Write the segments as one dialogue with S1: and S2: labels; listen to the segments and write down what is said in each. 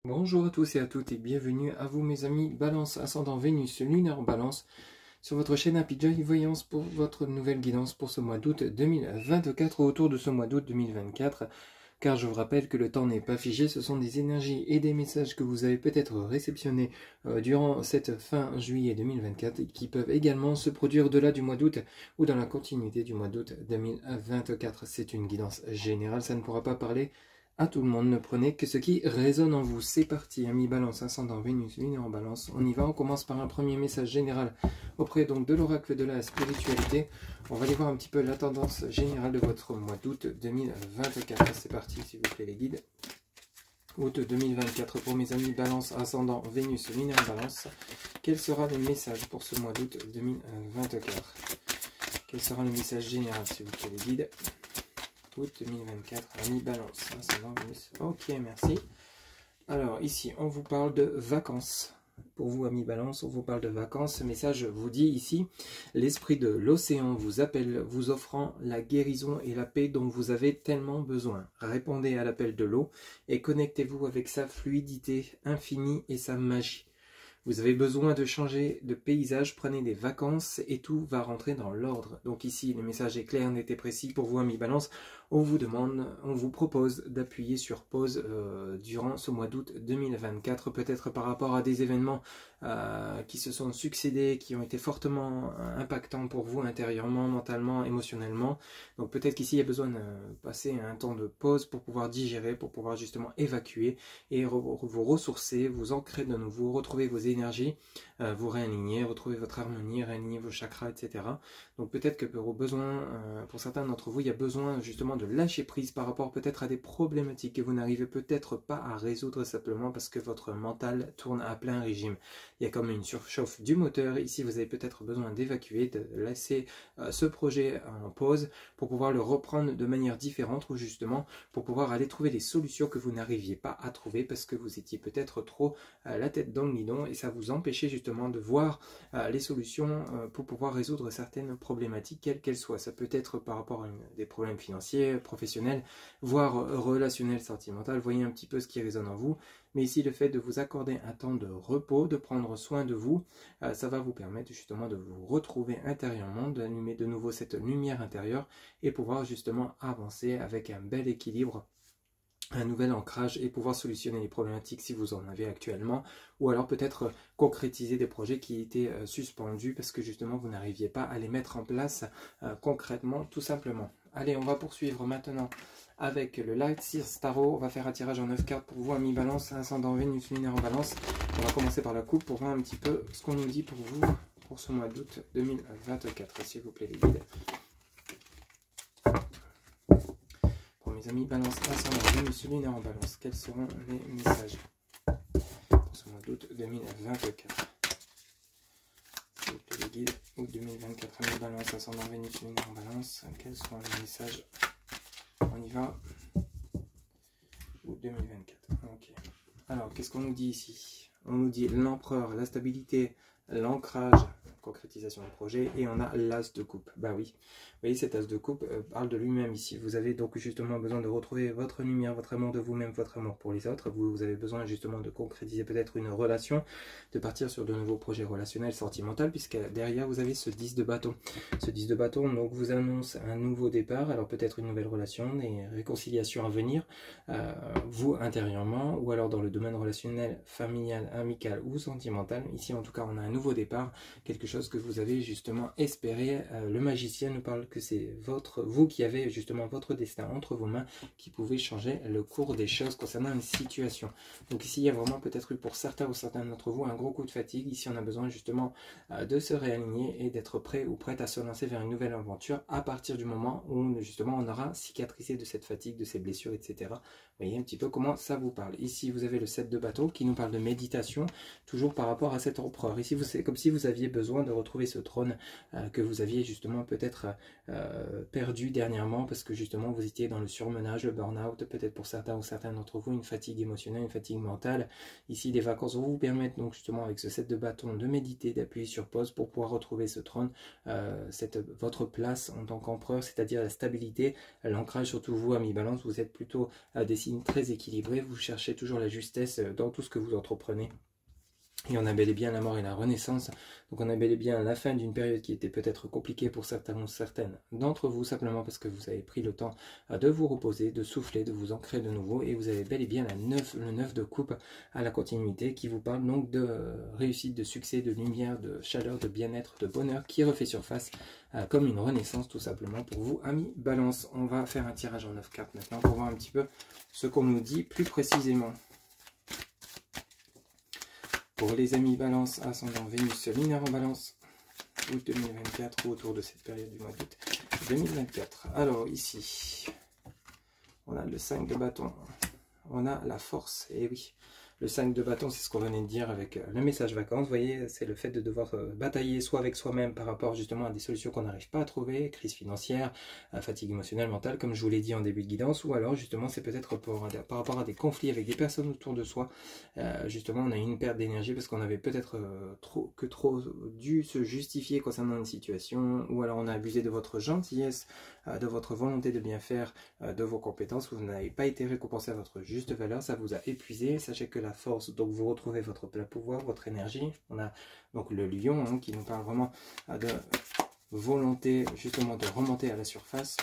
S1: Bonjour à tous et à toutes et bienvenue à vous mes amis Balance ascendant Vénus lunaire en Balance sur votre chaîne Happy Joy Voyance pour votre nouvelle guidance pour ce mois d'août 2024 autour de ce mois d'août 2024 car je vous rappelle que le temps n'est pas figé, ce sont des énergies et des messages que vous avez peut-être réceptionnés durant cette fin juillet 2024 et qui peuvent également se produire au-delà du mois d'août ou dans la continuité du mois d'août 2024. C'est une guidance générale, ça ne pourra pas parler à tout le monde, ne prenez que ce qui résonne en vous. C'est parti, amis Balance, ascendant Vénus, lunaire en Balance. On y va, on commence par un premier message général auprès donc de l'oracle de la spiritualité. On va aller voir un petit peu la tendance générale de votre mois d'août 2024. C'est parti, s'il vous plaît les guides. Août 2024 pour mes amis Balance, ascendant Vénus, lunaire en Balance. Quel sera le message pour ce mois d'août 2024? Quel sera le message général, s'il vous plaît les guides? Août 2024, ami Balance. Ok, merci. Alors, ici, on vous parle de vacances. Pour vous, amis Balance, on vous parle de vacances. Ce message vous dit ici, l'esprit de l'océan vous appelle, vous offrant la guérison et la paix dont vous avez tellement besoin. Répondez à l'appel de l'eau et connectez-vous avec sa fluidité infinie et sa magie. Vous avez besoin de changer de paysage, prenez des vacances et tout va rentrer dans l'ordre. Donc ici, le message est clair, net et précis pour vous, amis Balance. On vous propose d'appuyer sur pause durant ce mois d'août 2024, peut-être par rapport à des événements qui se sont succédés, qui ont été fortement impactants pour vous intérieurement, mentalement, émotionnellement. Donc peut-être qu'ici, il y a besoin de passer un temps de pause pour pouvoir digérer, pour pouvoir justement évacuer et vous ressourcer, vous ancrer de nouveau, retrouver vos énergies, vous réaligner, retrouver votre harmonie, réaligner vos chakras, etc. Donc peut-être que pour certains d'entre vous, il y a besoin justement de lâcher prise par rapport peut-être à des problématiques que vous n'arrivez peut-être pas à résoudre simplement parce que votre mental tourne à plein régime. Il y a comme une surchauffe du moteur. Ici, vous avez peut-être besoin d'évacuer, de laisser ce projet en pause pour pouvoir le reprendre de manière différente ou justement pour pouvoir aller trouver des solutions que vous n'arriviez pas à trouver parce que vous étiez peut-être trop la tête dans le guidon et ça vous empêchait justement de voir les solutions pour pouvoir résoudre certaines problématiques, quelles qu'elles soient. Ça peut être par rapport à des problèmes financiers, professionnels, voire relationnels, sentimentaux. Voyez un petit peu ce qui résonne en vous. Mais ici, le fait de vous accorder un temps de repos, de prendre soin de vous, ça va vous permettre justement de vous retrouver intérieurement, d'allumer de nouveau cette lumière intérieure et pouvoir justement avancer avec un bel équilibre, un nouvel ancrage et pouvoir solutionner les problématiques si vous en avez actuellement ou alors peut-être concrétiser des projets qui étaient suspendus parce que justement vous n'arriviez pas à les mettre en place concrètement tout simplement. Allez, on va poursuivre maintenant avec le Light Sears Tarot. On va faire un tirage en 9 cartes pour vous, amis Balance, ascendant Vénus, lunaire en Balance. On va commencer par la coupe pour voir un petit peu ce qu'on nous dit pour vous pour ce mois d'août 2024, s'il vous plaît les guides. Mes amis Balance, ascendant Vénus, lunaire en Balance, quels seront les messages pour ce mois d'août 2024? S'il vous plaît les guides, août 2024, amis Balance, ascendant Vénus, lunaire en Balance, quels seront les messages? On y va. Août 2024, ok. Alors, qu'est-ce qu'on nous dit ici? On nous dit l'empereur, la stabilité, l'ancrage, concrétisation du projet, et on a l'as de coupe. Bah oui, vous voyez, cet as de coupe parle de lui-même ici. Vous avez donc justement besoin de retrouver votre lumière, votre amour de vous-même, votre amour pour les autres. Vous avez besoin justement de concrétiser peut-être une relation, de partir sur de nouveaux projets relationnels, sentimentaux, puisque derrière vous avez ce 10 de bâton. Ce 10 de bâton donc vous annonce un nouveau départ, alors peut-être une nouvelle relation, des réconciliations à venir, vous intérieurement, ou alors dans le domaine relationnel, familial, amical ou sentimental. Ici en tout cas on a un nouveau départ, quelque chose que vous avez justement espéré. Le magicien nous parle que c'est vous qui avez justement votre destin entre vos mains, qui pouvez changer le cours des choses concernant une situation. Donc ici il y a vraiment peut-être eu pour certains ou certains d'entre vous un gros coup de fatigue. Ici on a besoin justement de se réaligner et d'être prêt ou prête à se lancer vers une nouvelle aventure à partir du moment où justement on aura cicatrisé de cette fatigue, de ces blessures, etc. Vous voyez un petit peu comment ça vous parle. Ici vous avez le 7 de bâton qui nous parle de méditation, toujours par rapport à cet empereur. Ici c'est comme si vous aviez besoin de retrouver ce trône que vous aviez justement peut-être perdu dernièrement parce que justement vous étiez dans le surmenage, le burn-out, peut-être pour certains ou certains d'entre vous une fatigue émotionnelle, une fatigue mentale. Ici les vacances vont vous permettre donc justement avec ce 7 de bâton de méditer, d'appuyer sur pause pour pouvoir retrouver ce trône, votre place en tant qu'empereur, c'est-à-dire la stabilité, l'ancrage. Surtout vous, amis Balance, vous êtes plutôt des signe très équilibré, vous cherchez toujours la justesse dans tout ce que vous entreprenez. Et on a bel et bien la mort et la renaissance, donc on a bel et bien la fin d'une période qui était peut-être compliquée pour certains ou certaines d'entre vous, simplement parce que vous avez pris le temps de vous reposer, de souffler, de vous ancrer de nouveau, et vous avez bel et bien le 9 de coupe à la continuité, qui vous parle donc de réussite, de succès, de lumière, de chaleur, de bien-être, de bonheur, qui refait surface comme une renaissance tout simplement pour vous, amis Balance. On va faire un tirage en 9 cartes maintenant pour voir un petit peu ce qu'on nous dit plus précisément. Pour les amis Balance, ascendant Vénus lunaire en Balance, août 2024, ou autour de cette période du mois d'août 2024. Alors ici, on a le 5 de bâton, on a la force, et oui, le 5 de bâton, c'est ce qu'on venait de dire avec le message vacances. Vous voyez, c'est le fait de devoir batailler soit avec soi-même par rapport justement à des solutions qu'on n'arrive pas à trouver, crise financière, fatigue émotionnelle, mentale, comme je vous l'ai dit en début de guidance, ou alors justement c'est peut-être par rapport à des conflits avec des personnes autour de soi. Justement, on a eu une perte d'énergie parce qu'on avait peut-être trop dû se justifier concernant une situation, ou alors on a abusé de votre gentillesse, de votre volonté de bien faire, de vos compétences. Vous n'avez pas été récompensé à votre juste valeur, ça vous a épuisé. Sachez que la force, donc vous retrouvez votre plein pouvoir, votre énergie. On a donc le lion hein, qui nous parle vraiment de volonté justement de remonter à la surface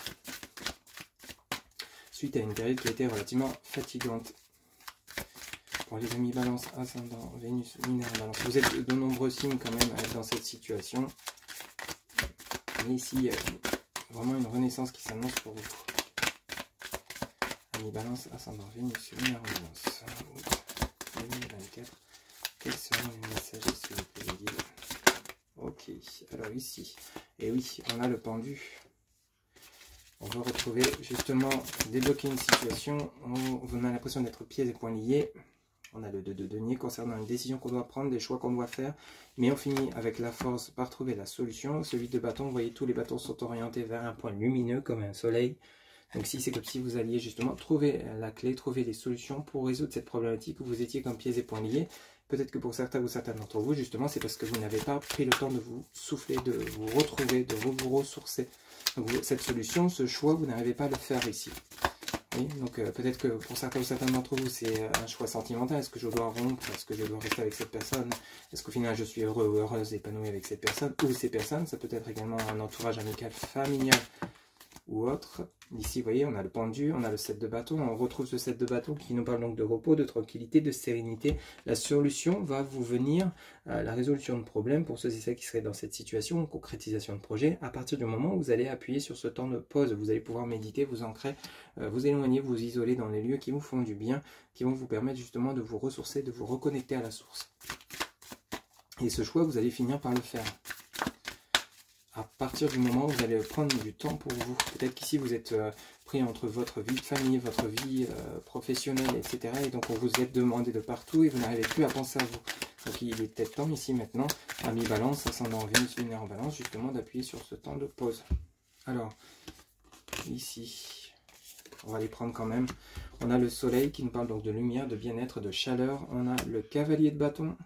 S1: suite à une période qui a été relativement fatigante. Pour les amis Balance, ascendant Vénus lunaire Balance, vous êtes de nombreux signes quand même à être dans cette situation, mais ici vraiment une renaissance qui s'annonce pour vous. Amis Balance, ascendant Vénus lunaire Balance, 2024, quels seront les messages s'il vous plaît, les guides? Ok, alors ici, et oui, on a le pendu. On va retrouver justement débloquer une situation où on a l'impression d'être pieds et poings liés. On a le 2 de denier concernant une décision qu'on doit prendre, des choix qu'on doit faire. Mais on finit avec la force par trouver la solution. Celui de bâton, vous voyez, tous les bâtons sont orientés vers un point lumineux comme un soleil. Donc ici, c'est comme si vous alliez justement trouver la clé, trouver les solutions pour résoudre cette problématique où vous étiez comme pieds et poings liés. Peut-être que pour certains ou certaines d'entre vous, justement, c'est parce que vous n'avez pas pris le temps de vous souffler, de vous retrouver, de vous ressourcer. Donc cette solution, ce choix, vous n'arrivez pas à le faire ici. Oui, donc peut-être que pour certains ou certaines d'entre vous, c'est un choix sentimental. Est-ce que je dois rompre? Est-ce que je dois rester avec cette personne? Est-ce qu'au final, je suis heureux ou heureuse, épanoui avec cette personne ou ces personnes? Ça peut être également un entourage amical, familial ou autre. Ici, vous voyez, on a le pendu, on a le 7 de bâton. On retrouve ce 7 de bâton qui nous parle donc de repos, de tranquillité, de sérénité. La solution va vous venir, la résolution de problème pour ceux et celles qui seraient dans cette situation, concrétisation de projet, à partir du moment où vous allez appuyer sur ce temps de pause. Vous allez pouvoir méditer, vous ancrer, vous éloigner, vous isoler dans les lieux qui vous font du bien, qui vont vous permettre justement de vous ressourcer, de vous reconnecter à la source. Et ce choix, vous allez finir par le faire. À partir du moment où vous allez prendre du temps pour vous. Peut-être qu'ici vous êtes pris entre votre vie de famille, votre vie professionnelle, etc. Et donc on vous est demandé de partout et vous n'arrivez plus à penser à vous. Donc il est peut-être temps ici maintenant, ami Balance, ascendant Vénus lunaire en Balance, justement d'appuyer sur ce temps de pause. Alors, ici, on va les prendre quand même. On a le soleil qui nous parle donc de lumière, de bien-être, de chaleur. On a le cavalier de bâton.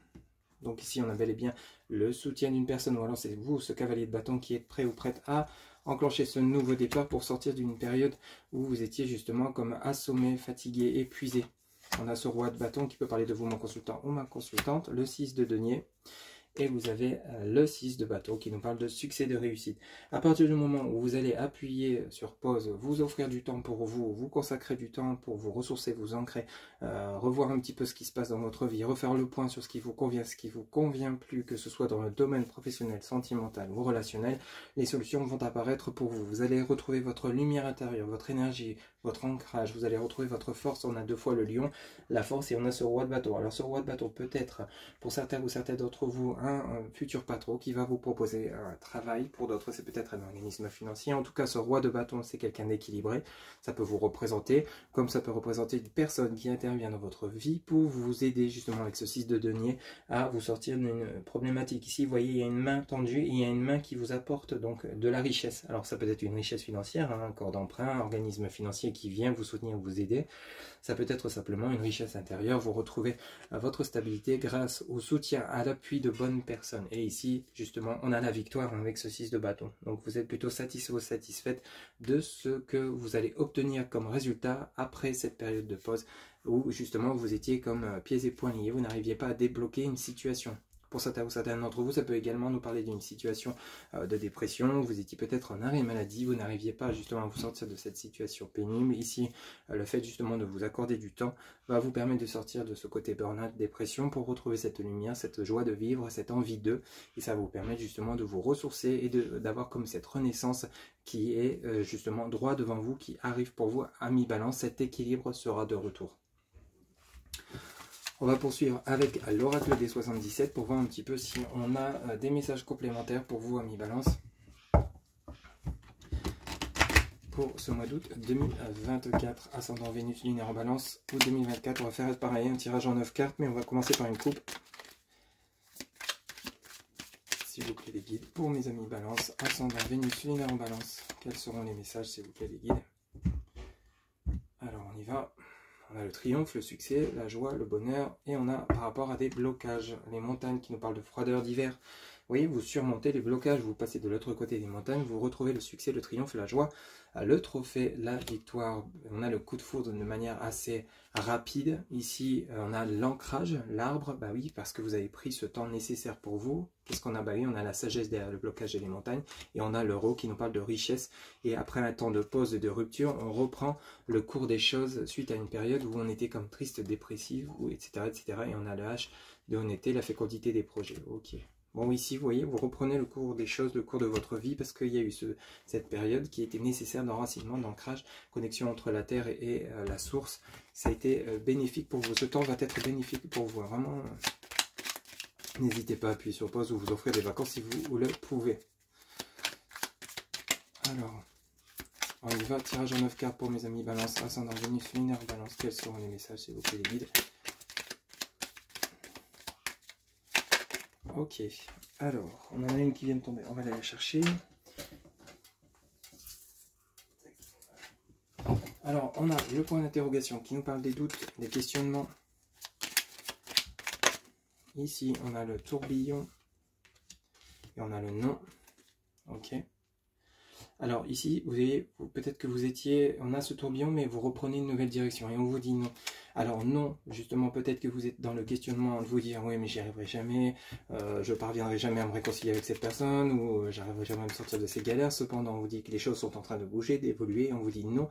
S1: Donc ici, on a bel et bien le soutien d'une personne, ou alors c'est vous, ce cavalier de bâton, qui êtes prêt ou prête à enclencher ce nouveau départ pour sortir d'une période où vous étiez justement comme assommé, fatigué, épuisé. On a ce roi de bâton qui peut parler de vous, mon consultant ou ma consultante, le 6 de denier. Et vous avez le 6 de bâton qui nous parle de succès, de réussite. À partir du moment où vous allez appuyer sur pause, vous offrir du temps pour vous, vous consacrer du temps pour vous ressourcer, vous ancrer, revoir un petit peu ce qui se passe dans votre vie, refaire le point sur ce qui vous convient, ce qui vous convient plus, que ce soit dans le domaine professionnel, sentimental ou relationnel, les solutions vont apparaître pour vous. Vous allez retrouver votre lumière intérieure, votre énergie, votre ancrage, vous allez retrouver votre force. On a deux fois le lion, la force, et on a ce roi de bâton. Alors ce roi de bâton peut être, pour certains ou certaines d'entre vous, un futur patron qui va vous proposer un travail. Pour d'autres, c'est peut-être un organisme financier. En tout cas, ce roi de bâton, c'est quelqu'un d'équilibré. Ça peut vous représenter, comme ça peut représenter une personne qui intervient dans votre vie pour vous aider justement avec ce 6 de denier à vous sortir d'une problématique. Ici, vous voyez, il y a une main tendue et il y a une main qui vous apporte donc de la richesse. Alors ça peut être une richesse financière, un corps d'emprunt, un organisme financier financier qui vient vous soutenir, vous aider. Ça peut être simplement une richesse intérieure, vous retrouvez votre stabilité grâce au soutien, à l'appui de bonnes personnes. Et ici, justement, on a la victoire avec ce 6 de bâton. Donc vous êtes plutôt satisfait ou satisfaite de ce que vous allez obtenir comme résultat après cette période de pause où justement vous étiez comme pieds et poings liés, vous n'arriviez pas à débloquer une situation. Pour certains ou certaines d'entre vous, ça peut également nous parler d'une situation de dépression. Vous étiez peut-être en arrêt maladie, vous n'arriviez pas justement à vous sortir de cette situation pénible. Ici, le fait justement de vous accorder du temps va vous permettre de sortir de ce côté burn-out, dépression, pour retrouver cette lumière, cette joie de vivre, cette envie d'eux. Et ça va vous permettre justement de vous ressourcer et d'avoir comme cette renaissance qui est justement droit devant vous, qui arrive pour vous à mi-balance. Cet équilibre sera de retour. On va poursuivre avec l'oracle des 77 pour voir un petit peu si on a des messages complémentaires pour vous, amis Balance, pour ce mois d'août 2024, ascendant Vénus lunaire en Balance, ou 2024. On va faire pareil, un tirage en 9 cartes, mais on va commencer par une coupe. S'il vous plaît les guides, pour mes amis Balance, ascendant Vénus lunaire en Balance, quels seront les messages, s'il vous plaît les guides? Alors on y va. On a le triomphe, le succès, la joie, le bonheur, et on a par rapport à des blocages, les montagnes qui nous parlent de froideur d'hiver. Vous voyez, vous surmontez les blocages, vous passez de l'autre côté des montagnes, vous retrouvez le succès, le triomphe, la joie, le trophée, la victoire. On a le coup de foudre de manière assez rapide. Ici, on a l'ancrage, l'arbre, bah oui, parce que vous avez pris ce temps nécessaire pour vous. Qu'est-ce qu'on a? Bah oui, on a la sagesse derrière le blocage et les montagnes, et on a l'euro qui nous parle de richesse. Et après un temps de pause et de rupture, on reprend le cours des choses suite à une période où on était comme triste, dépressive, etc., etc. Et on a le H de honnêteté, la fécondité des projets. Ok. Bon, ici, vous voyez, vous reprenez le cours des choses, le cours de votre vie, parce qu'il y a eu cette période qui était nécessaire d'enracinement, d'ancrage, connexion entre la terre et la source. Ça a été bénéfique pour vous. Ce temps va être bénéfique pour vous. Vraiment, n'hésitez pas à appuyer sur pause ou vous offrez des vacances si vous le pouvez. Alors, on y va. Tirage en 9 cartes pour mes amis Balance, ascendant Vénus lunaire Balance. Quels seront les messages, s'il vous plaît, les guides? Ok, alors, on en a une qui vient de tomber, on va aller la chercher. Alors, on a le point d'interrogation qui nous parle des doutes, des questionnements. Ici, on a le tourbillon et on a le non. Ok. Alors ici, vous voyez, peut-être que vous étiez, on a ce tourbillon, mais vous reprenez une nouvelle direction et on vous dit non. Alors non, justement, peut-être que vous êtes dans le questionnement de vous dire, oui, mais j'y arriverai jamais, je parviendrai jamais à me réconcilier avec cette personne, ou j'arriverai jamais à me sortir de ces galères. Cependant, on vous dit que les choses sont en train de bouger, d'évoluer, on vous dit non,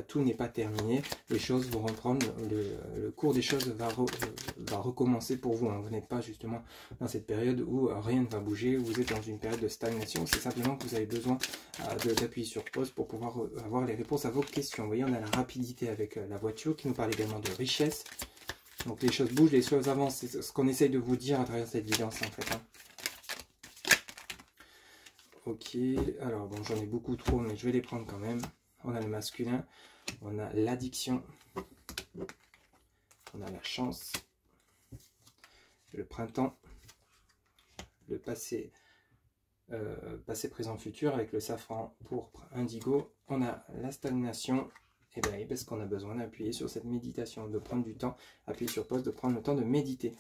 S1: tout n'est pas terminé, les choses vont reprendre, le cours des choses va recommencer pour vous, hein. Vous n'êtes pas justement dans cette période où rien ne va bouger, vous êtes dans une période de stagnation, c'est simplement que vous avez besoin d'appuyer sur pause pour pouvoir avoir les réponses à vos questions. Vous voyez, on a la rapidité avec la voiture qui nous parle également de richesse. Donc les choses bougent, les choses avancent. C'est ce qu'on essaye de vous dire à travers cette vidéo en fait. Hein. Ok, alors bon, j'en ai beaucoup trop, mais je vais les prendre quand même. On a le masculin, on a l'addiction, on a la chance, le printemps, le passé. Passé, présent, futur avec le safran pourpre, indigo. On a la stagnation, et bien parce qu'on a besoin d'appuyer sur cette méditation, de prendre du temps, appuyer sur pause, de prendre le temps de méditer.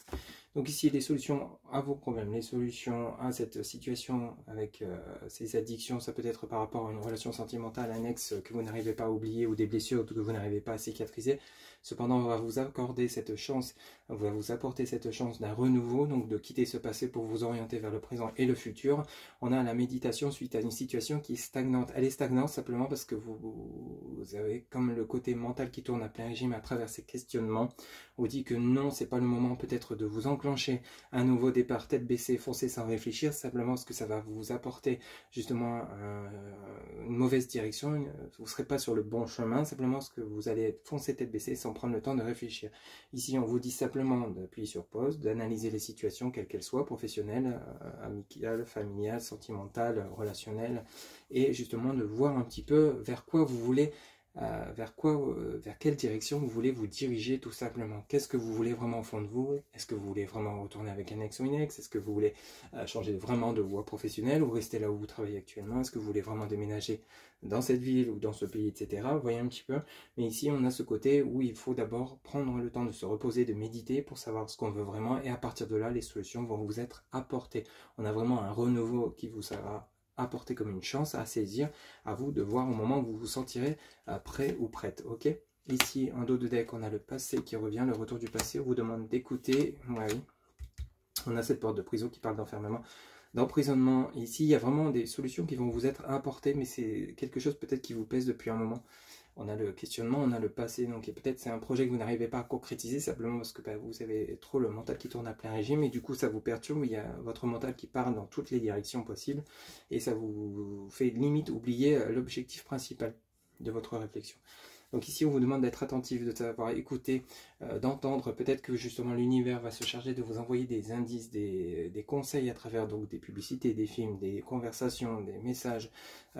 S1: Donc ici, il y a des solutions à vos problèmes, les solutions à cette situation avec ces addictions. Ça peut être par rapport à une relation sentimentale annexe que vous n'arrivez pas à oublier ou des blessures que vous n'arrivez pas à cicatriser. Cependant, on va vous accorder cette chance, on va vous apporter cette chance d'un renouveau, donc de quitter ce passé pour vous orienter vers le présent et le futur. On a la méditation suite à une situation qui est stagnante. Elle est stagnante simplement parce que vous avez comme le côté mental qui tourne à plein régime à travers ces questionnements. On vous dit que non, c'est pas le moment peut-être de vous enclencher un nouveau départ tête baissée, foncer sans réfléchir, simplement parce que ça va vous apporter justement une mauvaise direction. Vous ne serez pas sur le bon chemin, simplement parce que vous allez foncer tête baissée sans prendre le temps de réfléchir. Ici, on vous dit simplement d'appuyer sur pause, d'analyser les situations, quelles qu'elles soient, professionnelles, amicales, familiales, sentimentales, relationnelles, et justement de voir un petit peu vers quoi vous voulez vers quelle direction vous voulez vous diriger tout simplement. Qu'est-ce que vous voulez vraiment au fond de vous? Est-ce que vous voulez vraiment retourner avec un ex ou une ex? Est-ce que vous voulez changer vraiment de voie professionnelle ou rester là où vous travaillez actuellement? Est-ce que vous voulez vraiment déménager dans cette ville ou dans ce pays, etc. Vous voyez un petit peu. Mais ici, on a ce côté où il faut d'abord prendre le temps de se reposer, de méditer pour savoir ce qu'on veut vraiment. Et à partir de là, les solutions vont vous être apportées. On a vraiment un renouveau qui vous sera apporté comme une chance à saisir. À vous de voir au moment où vous vous sentirez prêt ou prête. Ok? Ici, en dos de deck, on a le passé qui revient. Le retour du passé, on vous demande d'écouter. Oui. On a cette porte de prison qui parle d'enfermement, d'emprisonnement. Ici, il y a vraiment des solutions qui vont vous être apportées, mais c'est quelque chose peut-être qui vous pèse depuis un moment. On a le questionnement, on a le passé, donc peut-être c'est un projet que vous n'arrivez pas à concrétiser, simplement parce que vous avez trop le mental qui tourne à plein régime, et du coup ça vous perturbe, il y a votre mental qui part dans toutes les directions possibles, et ça vous fait limite oublier l'objectif principal de votre réflexion. Donc ici, on vous demande d'être attentif, de savoir écouter, d'entendre. Peut-être que justement l'univers va se charger de vous envoyer des indices, des conseils à travers donc des publicités, des films, des conversations, des messages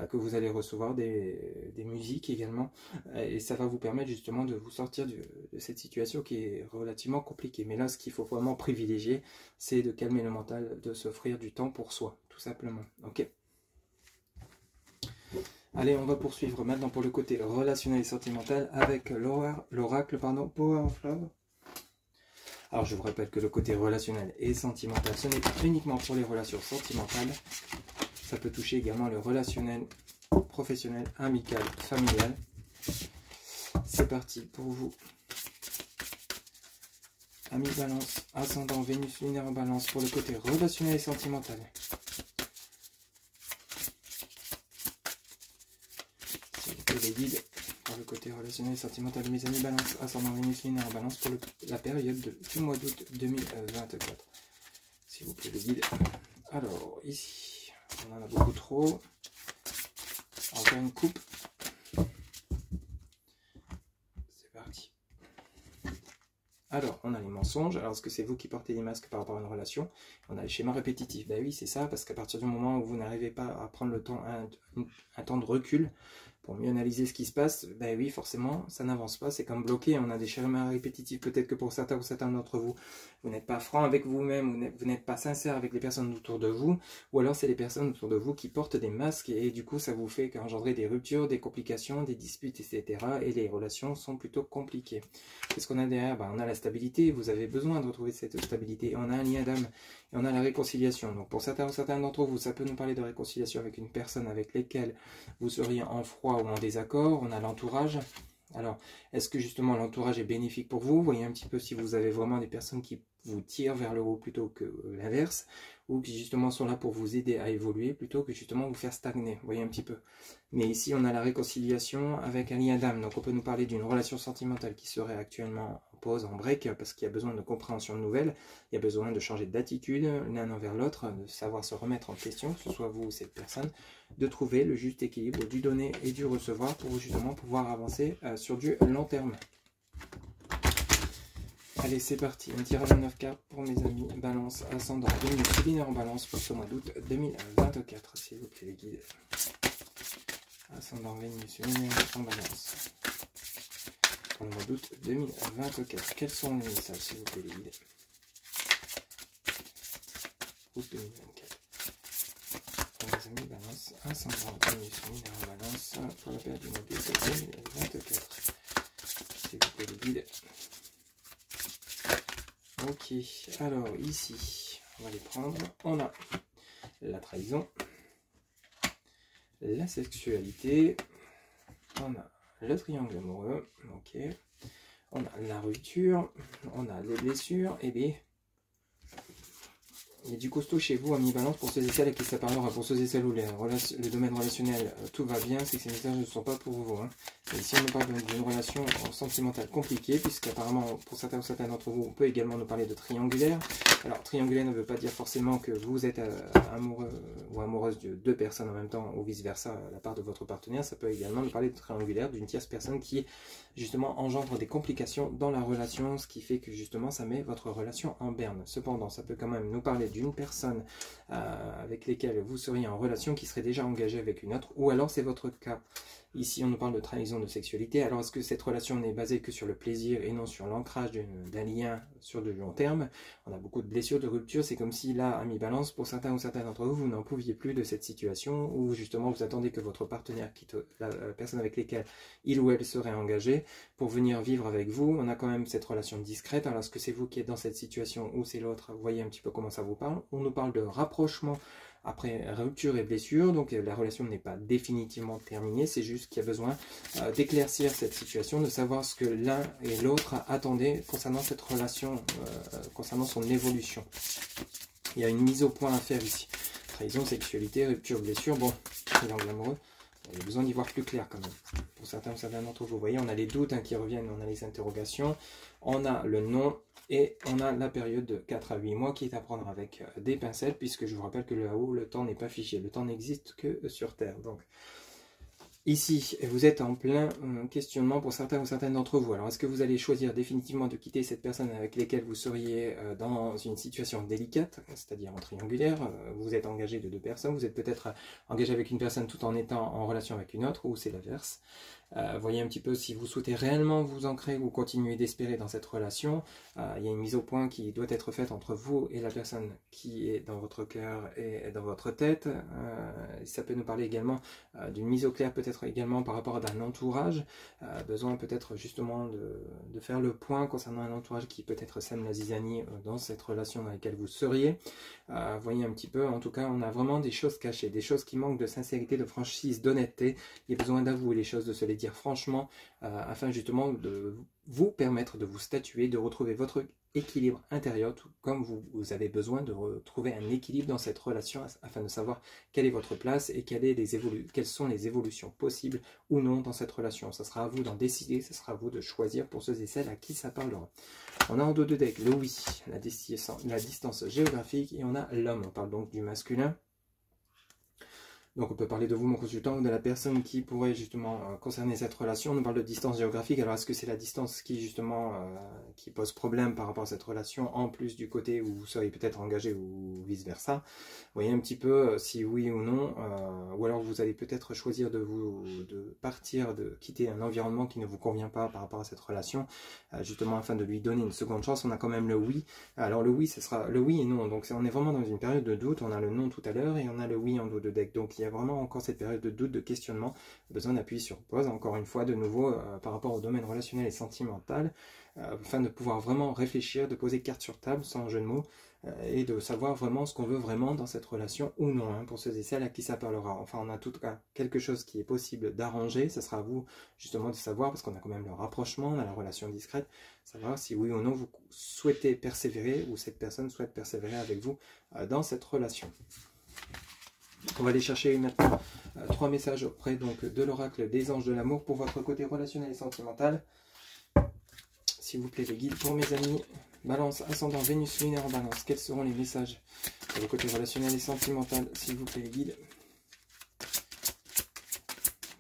S1: que vous allez recevoir, des musiques également. Et ça va vous permettre justement de vous sortir de cette situation qui est relativement compliquée. Mais là, ce qu'il faut vraiment privilégier, c'est de calmer le mental, de s'offrir du temps pour soi, tout simplement. Ok ? Allez, on va poursuivre maintenant pour le côté relationnel et sentimental avec l'oracle, Power of Love. Alors, je vous rappelle que le côté relationnel et sentimental, ce n'est pas uniquement pour les relations sentimentales. Ça peut toucher également le relationnel, professionnel, amical, familial. C'est parti pour vous. Amis Balance, ascendant Vénus lunaire en Balance pour le côté relationnel et sentimental. Les guides pour le côté relationnel et sentimental de mes amis Balance, ascendant Vénus lunaire en Balance pour la période du mois d'août 2024. S'il vous plaît, les guides. Alors, ici, on en a beaucoup trop. Encore une coupe. C'est parti. Alors, on a les mensonges. Alors, est-ce que c'est vous qui portez les masques par rapport à une relation? On a les schémas répétitifs. Ben oui, c'est ça, parce qu'à partir du moment où vous n'arrivez pas à prendre le temps, un temps de recul, pour mieux analyser ce qui se passe, ben oui, forcément, ça n'avance pas, c'est comme bloqué, on a des schémas répétitifs, peut-être que pour certains ou certains d'entre vous, vous n'êtes pas franc avec vous-même, vous n'êtes pas sincère avec les personnes autour de vous, ou alors c'est les personnes autour de vous qui portent des masques, et du coup, ça vous fait engendrer des ruptures, des complications, des disputes, etc., et les relations sont plutôt compliquées. Qu'est-ce qu'on a derrière? Ben, on a la stabilité, vous avez besoin de retrouver cette stabilité, on a un lien d'âme, et on a la réconciliation. Donc pour certains ou certains d'entre vous, ça peut nous parler de réconciliation avec une personne avec laquelle vous seriez en froid ou en désaccord. On a l'entourage. Alors, est-ce que justement l'entourage est bénéfique pour vous? Voyez un petit peu si vous avez vraiment des personnes qui vous tirent vers le haut plutôt que l'inverse, ou qui justement sont là pour vous aider à évoluer plutôt que justement vous faire stagner. Voyez un petit peu. Mais ici, on a la réconciliation avec un lien d'âme. Donc on peut nous parler d'une relation sentimentale qui serait actuellement en pause, en break, parce qu'il y a besoin de compréhension nouvelle, il y a besoin de changer d'attitude l'un envers l'autre, de savoir se remettre en question, que ce soit vous ou cette personne, de trouver le juste équilibre du donner et du recevoir pour justement pouvoir avancer sur du long terme. Allez, c'est parti. Un tirage de 9 cartes pour mes amis Balance, ascendant Vénus lunaire en Balance pour ce mois d'août 2024. S'il vous plaît, les guides. Ascendant Vénus lunaire en Balance pour le mois d'août 2024. Quels sont les messages, s'il vous plaît, les guides? Août 2024. Pour mes amis Balance, ascendant Vénus lunaire en Balance pour la période du mois d'août 2024. S'il vous plaît, les guides. Ok, alors ici, on va les prendre. On a la trahison, la sexualité, on a le triangle amoureux, ok, on a la rupture, on a les blessures, et bien, il y a du costaud chez vous, amis Balance, pour ceux et celles à qui ça parlera, pour ceux et celles où le domaine relationnel, tout va bien, c'est que ces messages ne sont pas pour vous. Hein. Et si on nous parle d'une relation sentimentale compliquée, puisqu'apparemment, pour certains ou certains d'entre vous, on peut également nous parler de triangulaire. Alors, triangulaire ne veut pas dire forcément que vous êtes amoureux ou amoureuse de deux personnes en même temps, ou vice-versa, la part de votre partenaire. Ça peut également nous parler de triangulaire, d'une tierce personne qui, justement, engendre des complications dans la relation, ce qui fait que, justement, ça met votre relation en berne. Cependant, ça peut quand même nous parler d'une personne avec lesquelles vous seriez en relation qui serait déjà engagée avec une autre, ou alors c'est votre cas. Ici, on nous parle de trahison de sexualité. Alors, est-ce que cette relation n'est basée que sur le plaisir et non sur l'ancrage d'un lien sur de long terme? On a beaucoup de blessures, de ruptures. C'est comme si là, ami Balance, pour certains ou certaines d'entre vous, vous n'en pouviez plus de cette situation où justement vous attendez que votre partenaire quitte la personne avec laquelle il ou elle serait engagé pour venir vivre avec vous. On a quand même cette relation discrète. Alors, est-ce que c'est vous qui êtes dans cette situation ou c'est l'autre? Vous voyez un petit peu comment ça vous parle. On nous parle de rapprochement après rupture et blessure, donc la relation n'est pas définitivement terminée, c'est juste qu'il y a besoin d'éclaircir cette situation, de savoir ce que l'un et l'autre attendaient concernant cette relation, concernant son évolution. Il y a une mise au point à faire ici. Trahison, sexualité, rupture, blessure, bon, triangle amoureux, il y a besoin d'y voir plus clair quand même. Pour certains ou certains d'entre vous, vous voyez, on a les doutes qui reviennent, on a les interrogations, on a le non, et on a la période de 4 à 8 mois qui est à prendre avec des pincettes, puisque je vous rappelle que là-haut, le temps n'est pas figé. Le temps n'existe que sur Terre. Donc, ici, vous êtes en plein questionnement pour certains ou certaines d'entre vous. Alors, est-ce que vous allez choisir définitivement de quitter cette personne avec laquelle vous seriez dans une situation délicate, c'est-à-dire en triangulaire, vous êtes engagé de deux personnes, vous êtes peut-être engagé avec une personne tout en étant en relation avec une autre, ou c'est l'inverse. Voyez un petit peu si vous souhaitez réellement vous ancrer ou continuer d'espérer dans cette relation. Il y a une mise au point qui doit être faite entre vous et la personne qui est dans votre cœur et dans votre tête. Ça peut nous parler également d'une mise au clair, peut-être également par rapport à un entourage. Besoin peut-être justement de faire le point concernant un entourage qui peut-être sème la zizanie dans cette relation dans laquelle vous seriez. Voyez un petit peu, en tout cas on a vraiment des choses cachées, des choses qui manquent de sincérité, de franchise, d'honnêteté. Il y a besoin d'avouer les choses, de se les dire franchement, afin justement de vous permettre de vous statuer, de retrouver votre équilibre intérieur, tout comme vous avez besoin de retrouver un équilibre dans cette relation, afin de savoir quelle est votre place et quelles sont les évolutions possibles ou non dans cette relation. Ça sera à vous d'en décider, ça sera à vous de choisir pour ceux et celles à qui ça parlera. On a en dos de deck le oui, la distance géographique, et on a l'homme. On parle donc du masculin. Donc on peut parler de vous, mon consultant, ou de la personne qui pourrait justement concerner cette relation. On nous parle de distance géographique. Alors est-ce que c'est la distance qui justement qui pose problème par rapport à cette relation, en plus du côté où vous seriez peut-être engagé ou vice-versa? Vous voyez un petit peu si oui ou non, ou alors vous allez peut-être choisir de partir, de quitter un environnement qui ne vous convient pas par rapport à cette relation, justement afin de lui donner une seconde chance. On a quand même le oui. Alors le oui, ce sera le oui et non. Donc on est vraiment dans une période de doute. On a le non tout à l'heure et on a le oui en dos de deck. Donc il y a vraiment encore cette période de doute, de questionnement, besoin d'appuyer sur pause, encore une fois, de nouveau, par rapport au domaine relationnel et sentimental, afin de pouvoir vraiment réfléchir, de poser carte sur table, sans jeu de mots, et de savoir vraiment ce qu'on veut vraiment dans cette relation ou non, hein, pour ceux et celles à qui ça parlera. Enfin, on a en tout cas quelque chose qui est possible d'arranger, ça sera à vous justement de savoir, parce qu'on a quand même le rapprochement, on a la relation discrète, savoir si oui ou non vous souhaitez persévérer, ou cette personne souhaite persévérer avec vous dans cette relation. On va aller chercher maintenant 3 messages auprès donc de l'oracle des anges de l'amour pour votre côté relationnel et sentimental. S'il vous plaît, les guides pour mes amis Balance, ascendant, Vénus, lunaire en Balance. Quels seront les messages pour le côté relationnel et sentimental? S'il vous plaît, les guides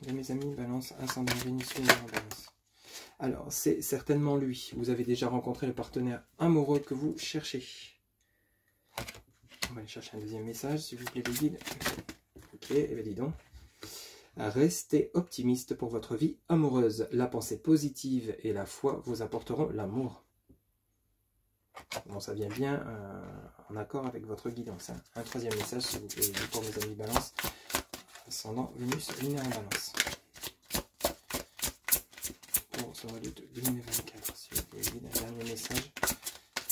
S1: de mes amis Balance, ascendant, Vénus, lunaire en Balance. Alors, c'est certainement lui. Vous avez déjà rencontré le partenaire amoureux que vous cherchez. On va aller chercher un deuxième message, s'il vous plaît, les guides. Ok, et bien dis donc. Restez optimiste pour votre vie amoureuse. La pensée positive et la foi vous apporteront l'amour. Bon, ça vient bien en accord avec votre guidance. Hein. Un troisième message, s'il vous plaît, pour mes amis Balance. Ascendant Vénus, lunaire en Balance. Pour ce mois d'août 2024, s'il vous plaît, les guides. Un dernier message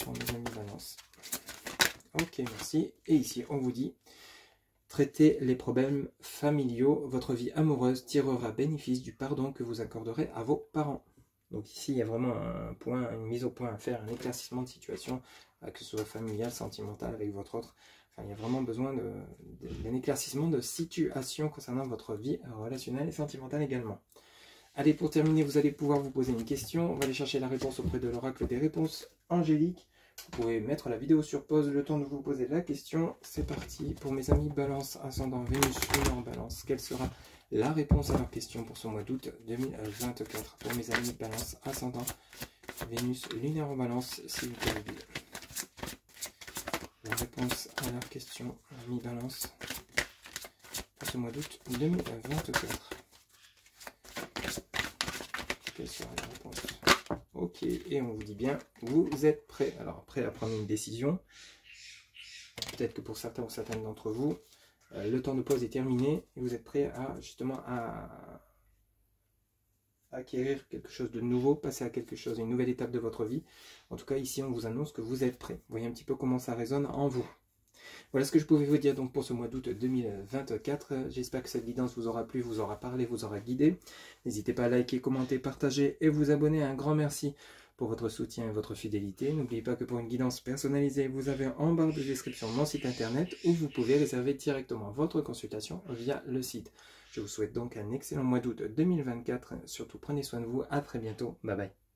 S1: pour mes amis Balance. Ok, merci. Et ici, on vous dit, traitez les problèmes familiaux. Votre vie amoureuse tirera bénéfice du pardon que vous accorderez à vos parents. Donc ici, il y a vraiment un point, une mise au point à faire, un éclaircissement de situation, que ce soit familial, sentimental, avec votre autre. Enfin, il y a vraiment besoin d'un éclaircissement de situation concernant votre vie relationnelle et sentimentale également. Allez, pour terminer, vous allez pouvoir vous poser une question. On va aller chercher la réponse auprès de l'oracle des réponses angéliques. Vous pouvez mettre la vidéo sur pause le temps de vous poser la question. C'est parti pour mes amis Balance, ascendant Vénus, lunaire en Balance. Quelle sera la réponse à leur question pour ce mois d'août 2024? Pour mes amis Balance, ascendant Vénus, lunaire en Balance, s'il vous plaît. La réponse à leur question, amis Balance, pour ce mois d'août 2024. quelle sera la réponse? Ok, et on vous dit bien, vous êtes prêts. Alors, prêts à prendre une décision. Peut-être que pour certains ou certaines d'entre vous, le temps de pause est terminé et vous êtes prêts à justement à acquérir quelque chose de nouveau, passer à quelque chose, une nouvelle étape de votre vie. En tout cas, ici, on vous annonce que vous êtes prêts. Vous voyez un petit peu comment ça résonne en vous. Voilà ce que je pouvais vous dire donc pour ce mois d'août 2024. J'espère que cette guidance vous aura plu, vous aura parlé, vous aura guidé. N'hésitez pas à liker, commenter, partager et vous abonner. Un grand merci pour votre soutien et votre fidélité. N'oubliez pas que pour une guidance personnalisée, vous avez en barre de description mon site internet où vous pouvez réserver directement votre consultation via le site. Je vous souhaite donc un excellent mois d'août 2024. Surtout prenez soin de vous. À très bientôt. Bye bye.